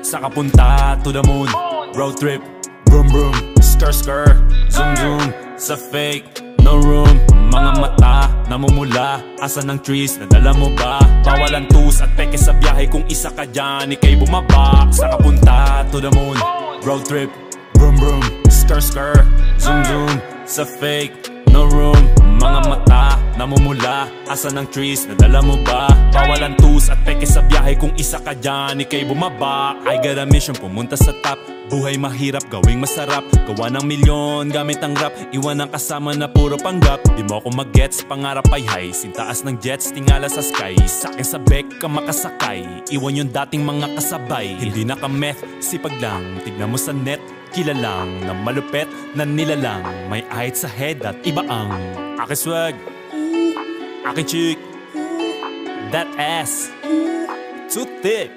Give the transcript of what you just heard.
Sa kapunta to the moon, road trip, vroom vroom, skr skr, zoom zoom. Sa fake, no room. Mga mata, namumula, asan ng trees, nadala mo ba? Bawalan tus at peke sa biyahe, kung isa ka dyan, ikay bumaba. Sa kapunta to the moon, road trip, vroom vroom, skr skr, zoom zoom. Sa fake, no room. Mga mata, namumula, asan ng trees, nadala mo ba? Bawalan tus at peke sa biyahe, kung isa ka dyan, ikay bumaba. I got a mission, pumunta sa top. Buhay mahirap, gawing masarap. Gawa ng milyon, gamit ang rap. Iwan ang kasama na puro panggap. Di mo ako mag-gets, pangarap ay high. Sintaas ng jets, tingala sa sky. Sakin sa bek ka makasakay. Iwan yung dating mga kasabay. Hindi naka-meth, sipag lang. Tignan mo sa net, kilalang na malupet na nilalang. May ahit sa head at iba ang aking swag, aking chick, that ass too thick.